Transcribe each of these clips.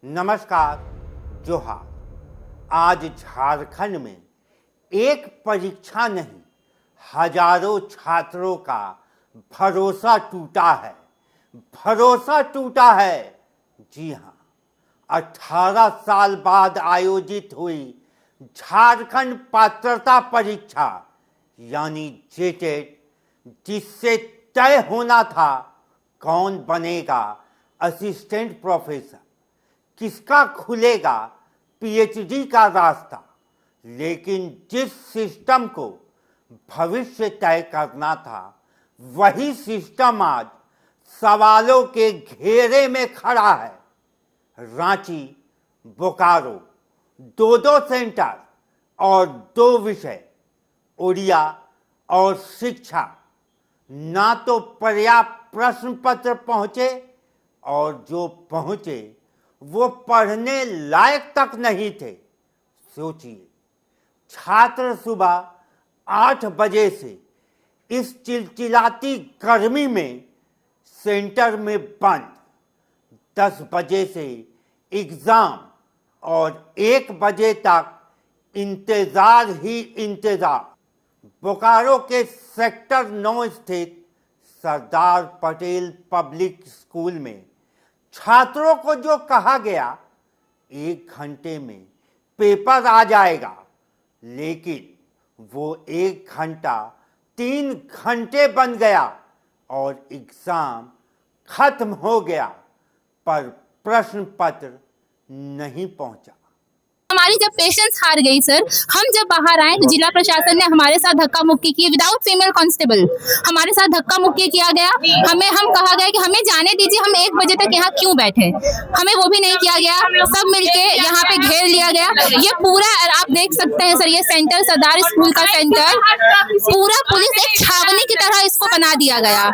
नमस्कार, जोहार। आज झारखंड में एक परीक्षा नहीं, हजारों छात्रों का भरोसा टूटा है। भरोसा टूटा है, जी हाँ। 18 साल बाद आयोजित हुई झारखंड पात्रता परीक्षा यानी जेटेट, जिससे तय होना था कौन बनेगा असिस्टेंट प्रोफेसर, किसका खुलेगा पीएचडी का रास्ता। लेकिन जिस सिस्टम को भविष्य तय करना था, वही सिस्टम आज सवालों के घेरे में खड़ा है। रांची, बोकारो, दो सेंटर और 2 विषय, उड़िया और शिक्षा। ना तो पर्याप्त प्रश्न पत्र पहुंचे और जो पहुंचे वो पढ़ने लायक तक नहीं थे। सोचिए, छात्र सुबह 8 बजे से इस चिलचिलाती गर्मी में सेंटर में बंद, 10 बजे से एग्जाम और 1 बजे तक इंतजार ही इंतजार। बोकारो के सेक्टर 9 स्थित सरदार पटेल पब्लिक स्कूल में छात्रों को जो कहा गया 1 घंटे में पेपर आ जाएगा, लेकिन वो 1 घंटा 3 घंटे बन गया और एग्जाम खत्म हो गया, पर प्रश्न पत्र नहीं पहुंचा। हमारी जब पेशेंस हार गई सर, हम जब बाहर आए तो जिला प्रशासन ने हमारे साथ धक्का मुक्की की। विदाउट फीमेल कांस्टेबल हमारे साथ धक्का मुक्की किया गया। हम कहा गया कि हमें जाने दीजिए, हम 1 बजे तक यहाँ क्यों बैठे। हमें वो भी नहीं किया गया। सब मिलके यहाँ पे घेर लिया गया। ये पूरा आप देख सकते हैं सर, ये सेंटर सरदार स्कूल का सेंटर पूरा पुलिस एक छावनी की तरह इसको बना दिया गया।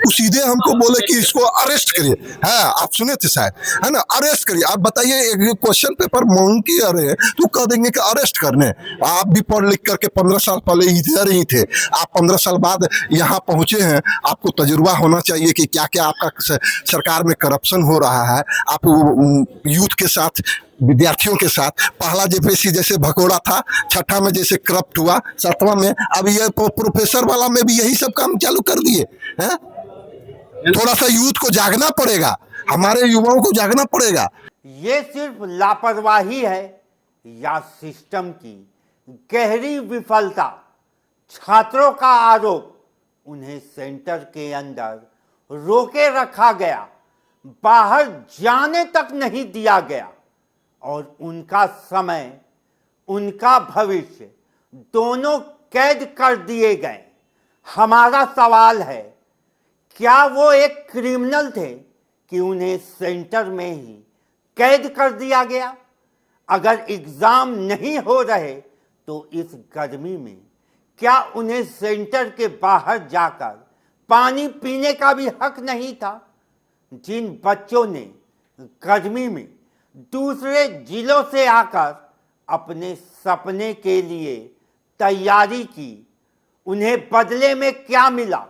सीधे हमको बोले कि इसको अरेस्ट करिए। हाँ, आप सुने थे शायद, है ना, अरेस्ट करिए। आप बताइए, क्वेश्चन पेपर मांग के अरे तो कह देंगे कि अरेस्ट करने। आप भी पढ़ लिख करके 15 साल पहले इधर ही थे, आप 15 साल बाद यहाँ पहुंचे हैं। आपको तजुर्बा होना चाहिए कि क्या क्या आपका सरकार में करप्शन हो रहा है। आप यूथ के साथ, विद्यार्थियों के साथ पहला जेपीएससी जैसे भगोड़ा था, छठा में जैसे करप्ट हुआ, 7वां में, अब ये प्रोफेसर वाला में भी यही सब काम चालू कर दिए हैं। थोड़ा सा यूथ को जागना पड़ेगा, हमारे युवाओं को जागना पड़ेगा। ये सिर्फ लापरवाही है या सिस्टम की गहरी विफलता। छात्रों का आरोप, उन्हें सेंटर के अंदर रोके रखा गया, बाहर जाने तक नहीं दिया गया और उनका समय, उनका भविष्य दोनों कैद कर दिए गए। हमारा सवाल है, क्या वो एक क्रिमिनल थे कि उन्हें सेंटर में ही कैद कर दिया गया? अगर एग्जाम नहीं हो रहे तो इस गर्मी में क्या उन्हें सेंटर के बाहर जाकर पानी पीने का भी हक नहीं था? जिन बच्चों ने गर्मी में दूसरे जिलों से आकर अपने सपने के लिए तैयारी की, उन्हें बदले में क्या मिला?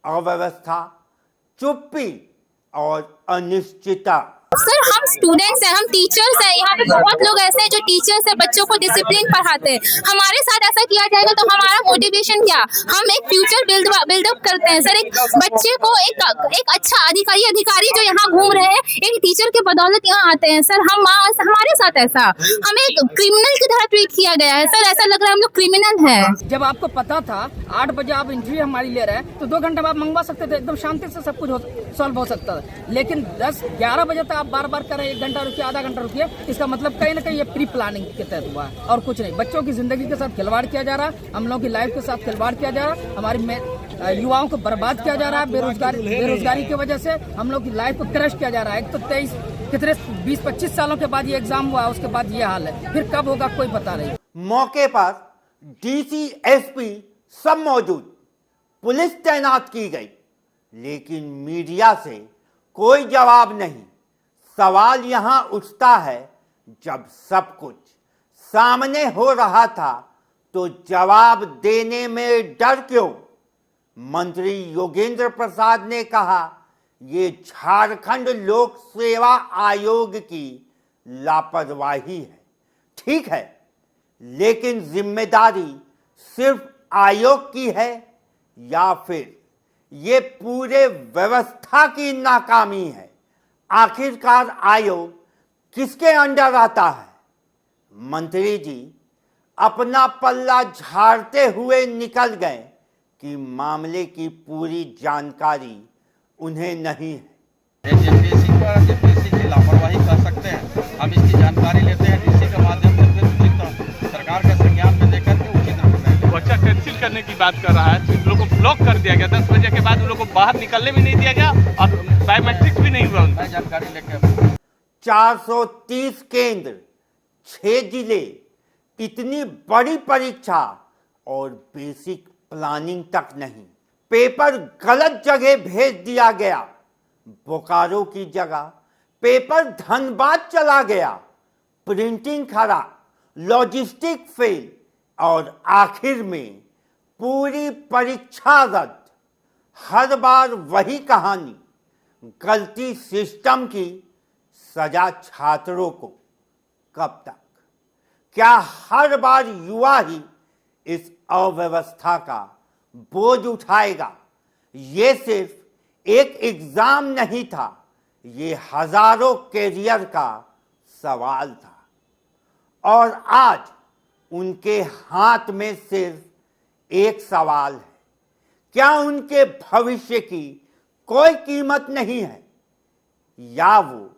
अव्यवस्था, चुप्पी और अनिश्चितता। सर, हम स्टूडेंट्स हैं, हम टीचर्स हैं। यहाँ पे बहुत लोग ऐसे हैं जो टीचर्स हैं, बच्चों को डिसिप्लिन पढ़ाते हैं। हमारे साथ ऐसा किया जाएगा तो हमारा मोटिवेशन क्या? हम एक फ्यूचर बिल्डअप करते हैं सर। एक बच्चे को एक अच्छा अधिकारी जो यहाँ घूम रहे हैं, एक टीचर के बदौलत यहाँ आते हैं सर। हमारे साथ ऐसा, हमें एक क्रिमिनल की तरह ट्रीट किया गया है सर। ऐसा लग रहा है हम लोग क्रिमिनल है। जब आपको पता था 8 बजे आप इंटरव्यू हमारी ले रहे हैं, तो 2 घंटे में आप मंगवा सकते थे, एकदम शांति से सब कुछ सॉल्व हो सकता था। लेकिन 10-11 बजे तक आप बार-बार कर रहे हैं, 1 घंटा रुकिए, आधा घंटा रुकिए। इसका मतलब कहीं ना कहीं ये प्री प्लानिंग के तहत हुआ है और कुछ नहीं। बच्चों की जिंदगी के साथ खिलवाड़ किया जा रहा है, हम लोगों की लाइफ के साथ खिलवाड़ किया जा रहा है, हमारी युवाओं को बर्बाद किया जा रहा है। बेरोजगारी की वजह से हम लोग की लाइफ को क्रश किया जा रहा है। एक तो 20-25 सालों के बाद ये एग्जाम हुआ, उसके बाद ये हाल है। फिर कब होगा कोई पता नहीं। मौके पर डीसी, एसपी सब मौजूद, पुलिस तैनात की गई, लेकिन मीडिया से कोई जवाब नहीं। सवाल यहां उठता है, जब सब कुछ सामने हो रहा था तो जवाब देने में डर क्यों? मंत्री योगेंद्र प्रसाद ने कहा ये झारखंड लोक सेवा आयोग की लापरवाही है। ठीक है, लेकिन जिम्मेदारी सिर्फ आयोग की है या फिर ये पूरे व्यवस्था की नाकामी है? आखिरकार आयोग किसके अंडर आता है? मंत्री जी अपना पल्ला झाड़ते हुए निकल गए कि मामले की पूरी जानकारी उन्हें नहीं है। जेपीएससी की लापरवाही कर सकते हैं। हम इसकी जानकारी लेते हैं डीसी के माध्यम से, फिर उचित सरकार के संज्ञान में लेकर के उचित रूप में। बच्चा कैंसिल करने की बात कर रहा है, उन लोगों को ब्लॉक कर दिया गया। 10 बजे के बाद उन लोगों को बाहर निकलने भी नहीं दिया गया और बायोमेट्रिक्स भी नहीं हुआ। मैं जानकारी लेकर 430 केंद्र, 6 जिले, इतनी बड़ी परीक्षा और बेसिक प्लानिंग तक नहीं। पेपर गलत जगह भेज दिया गया। बोकारो की जगह पेपर धनबाद चला गया। प्रिंटिंग खराब, लॉजिस्टिक फेल और आखिर में पूरी परीक्षा रद्द। हर बार वही कहानी। गलती सिस्टम की, सजा छात्रों को। कब तक? क्या हर बार युवा ही इस अव्यवस्था का बोझ उठाएगा? ये सिर्फ एक एग्जाम नहीं था, ये हजारों कैरियर का सवाल था। और आज उनके हाथ में सिर्फ एक सवाल है, क्या उनके भविष्य की कोई कीमत नहीं है, या वो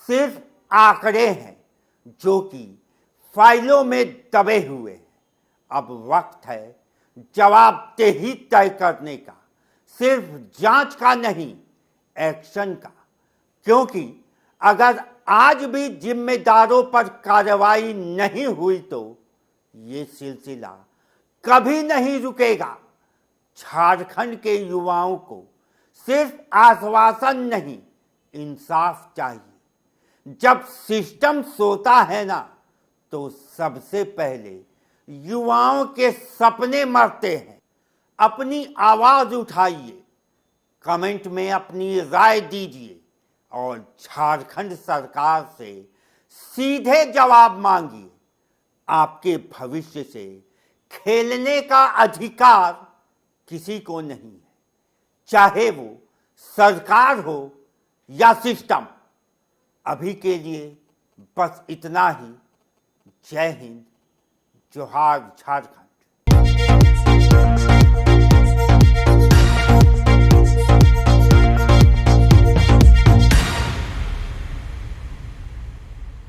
सिर्फ आंकड़े हैं जो कि फाइलों में दबे हुए हैं? अब वक्त है जवाबदेही तय करने का, सिर्फ जांच का नहीं, एक्शन का। क्योंकि अगर आज भी जिम्मेदारों पर कार्रवाई नहीं हुई तो ये सिलसिला कभी नहीं रुकेगा। झारखंड के युवाओं को सिर्फ आश्वासन नहीं, इंसाफ चाहिए। जब सिस्टम सोता है ना, तो सबसे पहले युवाओं के सपने मरते हैं। अपनी आवाज उठाइए, कमेंट में अपनी राय दीजिए और झारखंड सरकार से सीधे जवाब मांगिए। आपके भविष्य से खेलने का अधिकार किसी को नहीं है, चाहे वो सरकार हो या सिस्टम। अभी के लिए बस इतना ही। जय हिंद, जोहार झारखंड।